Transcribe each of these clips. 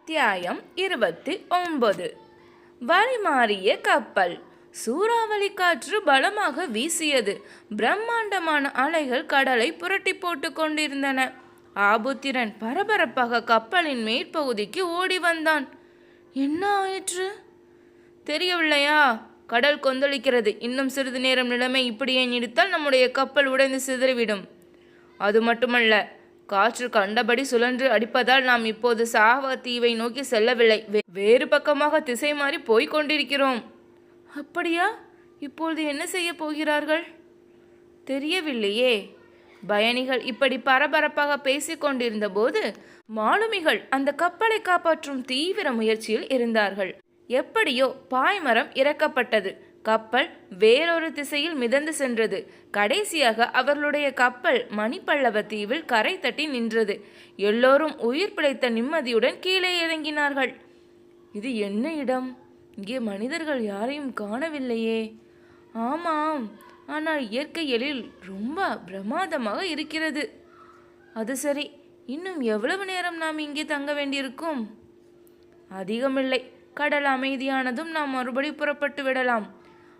அத்தியாயம் 29. வழிமாறிய கப்பல். சூறாவளி காற்று பலமாக வீசியது. பிரம்மாண்டமான அலைகள் கடலை புரட்டி போட்டு கொண்டிருந்தன. ஆபுத்திரன் பரபரப்பாக கப்பலின் மேற்பகுதிக்கு ஓடி வந்தான். என்ன ஆயிற்று தெரியவில்லையா? கடல் கொந்தளிக்கிறது. இன்னும் சிறிது நேரம் நிலைமை இப்படியே நீடித்தால் நம்முடைய கப்பல் உடைந்து சிதறிவிடும். அது மட்டுமல்ல, காற்று கண்டபடி சுழன்று அடிப்பதால் நாம் இப்போது சாவ தீவை நோக்கி செல்லவில்லை, வேறு பக்கமாக திசை மாறி போய்க் கொண்டிருக்கிறோம். அப்படியா? இப்பொழுது என்ன செய்ய போகிறார்கள் தெரியவில்லையே. பயணிகள் இப்படி பரபரப்பாக பேசிக் கொண்டிருந்த போது மாலுமிகள் அந்த கப்பலை காப்பாற்றும் தீவிர முயற்சியில் இருந்தார்கள். எப்படியோ பாய்மரம் இறக்கப்பட்டது. கப்பல் வேறொரு திசையில் மிதந்து சென்றது. கடைசியாக அவர்களுடைய கப்பல் மணிப்பல்லவ தீவில் கரை தட்டி நின்றது. எல்லோரும் உயிர் பிழைத்த நிம்மதியுடன் கீழே இறங்கினார்கள். இது என்ன இடம்? இங்கே மனிதர்கள் யாரையும் காணவில்லையே. ஆமாம், ஆனால் இயற்கை எழில் ரொம்ப பிரமாதமாக இருக்கிறது. அது சரி, இன்னும் எவ்வளவு நேரம் நாம் இங்கே தங்க வேண்டியிருக்கும்? அதிகமில்லை. கடல் அமைதியானதும் நாம் மறுபடி புறப்பட்டு விடலாம்.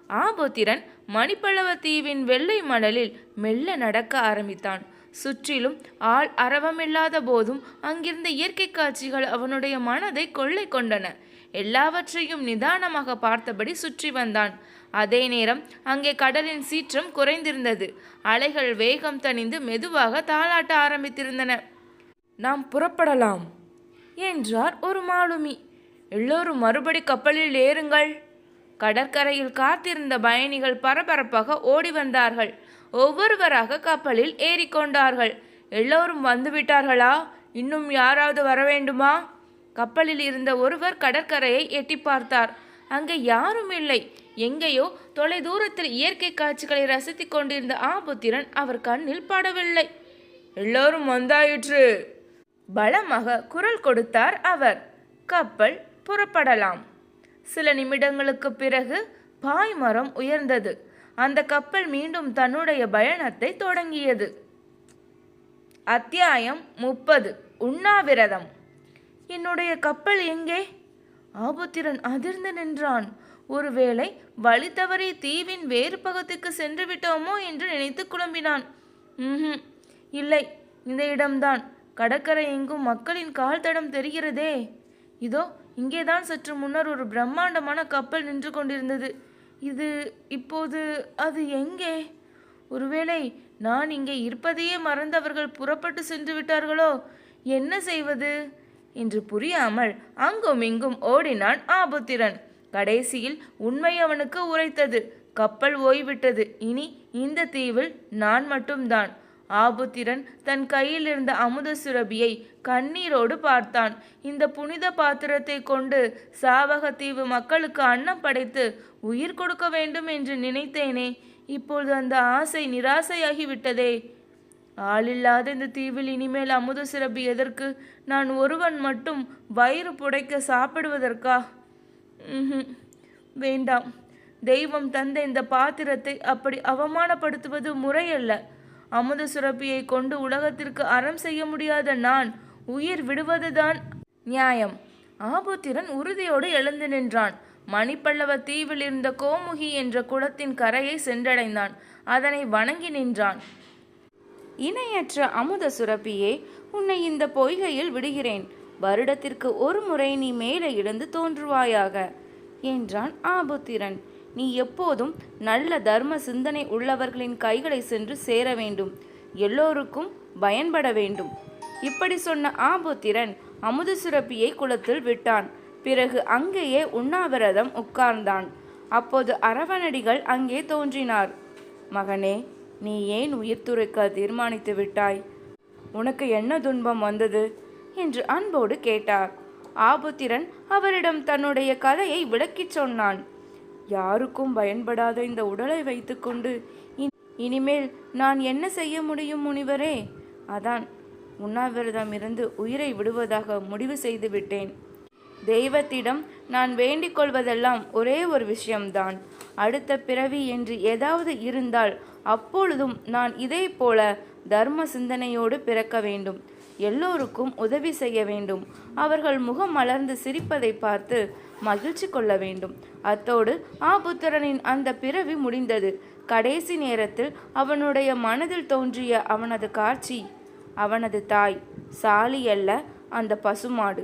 ஆபுத்திரன் மணிப்பல்லவ தீவின் வெள்ளை மணலில் மெல்ல நடக்க ஆரம்பித்தான். சுற்றிலும் ஆள் அரவமில்லாத போதும் அங்கிருந்த இயற்கை காட்சிகள் அவனுடைய மனதை கொள்ளை கொண்டன. எல்லாவற்றையும் நிதானமாக பார்த்தபடி சுற்றி வந்தான். அதே நேரம் அங்கே கடலின் சீற்றம் குறைந்திருந்தது. அலைகள் வேகம் தணிந்து மெதுவாக தாளாட்ட ஆரம்பித்திருந்தன. நாம் புறப்படலாம் என்றார் ஒரு மாலுமி. எல்லோரும் மறுபடி கப்பலில் ஏறுங்கள். கடற்கரையில் காத்திருந்த பயணிகள் பரபரப்பாக ஓடி வந்தார்கள். ஒவ்வொருவராக கப்பலில் ஏறிக்கொண்டார்கள். எல்லோரும் வந்துவிட்டார்களா? இன்னும் யாராவது வர வேண்டுமா? கப்பலில் இருந்த ஒருவர் கடற்கரையை எட்டி பார்த்தார். அங்கே யாரும் இல்லை. எங்கேயோ தொலை தூரத்தில் இயற்கை காட்சிகளை ரசித்து கொண்டிருந்த ஆபுத்திரன் அவர் கண்ணில் படவில்லை. எல்லோரும் வந்தாயிற்று, பலமாக குரல் கொடுத்தார் அவர். கப்பல் புறப்படலாம். சில நிமிடங்களுக்கு பிறகு பாய்மரம் உயர்ந்தது. அந்த கப்பல் மீண்டும் தன்னுடைய பயணத்தை தொடங்கியது. அத்தியாயம் 30. உண்ணாவிரதம். என்னுடைய கப்பல் எங்கே? ஆபுத்திரன் அதிர்ந்து நின்றான். ஒருவேளை வழி தவறி தீவின் வேறு பக்கத்துக்கு சென்று விட்டோமோ என்று நினைத்து குழம்பினான். இல்லை, இந்த இடம்தான். கடற்கரை எங்கும் மக்களின் கால் தடம் தெரிகிறதே. இதோ இங்கேதான் சற்று முன்னர் ஒரு பிரம்மாண்டமான கப்பல் நின்று கொண்டிருந்தது. இப்போது அது எங்கே? ஒருவேளை நான் இங்கே இருப்பதையே மறந்தவர்கள் புறப்பட்டு சென்று விட்டார்களோ? என்ன செய்வது என்று புரியாமல் அங்கும் இங்கும் ஓடினான் ஆபுத்திரன். கடைசியில் உண்மை அவனுக்கு உரைத்தது. கப்பல் ஓய்விட்டது. இனி இந்த தீவில் நான் மட்டும்தான். ஆபுத்திரன் தன் கையில் இருந்த அமுத சுரபியை கண்ணீரோடு பார்த்தான். இந்த புனித பாத்திரத்தை கொண்டு சாவகத்தீவு மக்களுக்கு அன்னம் படைத்து உயிர் கொடுக்க வேண்டும் என்று நினைத்தேனே. இப்பொழுது அந்த ஆசை நிராசையாகிவிட்டதே. ஆளில்லாத இந்த தீவில் இனிமேல் அமுத சுரபி எதற்கு? நான் ஒருவன் மட்டும் வயிறு புடைக்க சாப்பிடுவதற்கா? வேண்டாம். தெய்வம் தந்த இந்த பாத்திரத்தை அப்படி அவமானப்படுத்துவது முறையல்ல. அமுத சுரப்பியை கொண்டு உலகத்திற்கு அறம் செய்ய முடியாத நான் உயிர் விடுவதுதான் நியாயம். ஆபுத்திரன் உறுதியோடு எழுந்து நின்றான். மணிப்பல்லவ தீவில் இருந்த கோமுகி என்ற குளத்தின் கரையை சென்றடைந்தான். அதனை வணங்கி நின்றான். இணையற்ற அமுத சுரப்பியே, உன்னை இந்த பொய்கையில் விடுகிறேன். வருடத்திற்கு ஒரு முறை நீ மேலே எழுந்து தோன்றுவாயாக என்றான் ஆபுத்திரன். நீ எப்போதும் நல்ல தர்ம சிந்தனை உள்ளவர்களின் கைகளை சென்று சேர வேண்டும். எல்லோருக்கும் பயன்பட வேண்டும். இப்படி சொன்ன ஆபுத்திரன் அமுத சுரப்பியை குளத்தில் விட்டான். பிறகு அங்கேயே உண்ணாவிரதம் உட்கார்ந்தான். அப்போது அரவணடிகள் அங்கே தோன்றினார். மகனே, நீ ஏன் உயிர் துறக்க தீர்மானித்து விட்டாய்? உனக்கு என்ன துன்பம் வந்தது என்று அன்போடு கேட்டார். ஆபுத்திரன் அவரிடம் தன்னுடைய கதையை விளக்கிச் சொன்னான். யாருக்கும் பயன்படாத இந்த உடலை வைத்துக்கொண்டு இனிமேல் நான் என்ன செய்ய முடியும் முனிவரே? அதான் உண்ணாவிரதம் இருந்து உயிரை விடுவதாக முடிவு செய்து விட்டேன். தெய்வத்திடம் நான் வேண்டிக் கொள்வதெல்லாம் ஒரே ஒரு விஷயம்தான். அடுத்த பிறவி என்று ஏதாவது இருந்தால் அப்பொழுதும் நான் இதே போல தர்ம சிந்தனையோடு பிறக்க வேண்டும். எல்லோருக்கும் உதவி செய்ய வேண்டும். அவர்கள் முகம் மலர்ந்து சிரிப்பதை பார்த்து மகிழ்ச்சி கொள்ள வேண்டும். அத்தோடு ஆபுத்திரனின் அந்த பிறவி முடிந்தது. கடைசி நேரத்தில் அவனுடைய மனதில் தோன்றிய அவனது காட்சி அவனது தாய் சாலி அல்ல, அந்த பசுமாடு.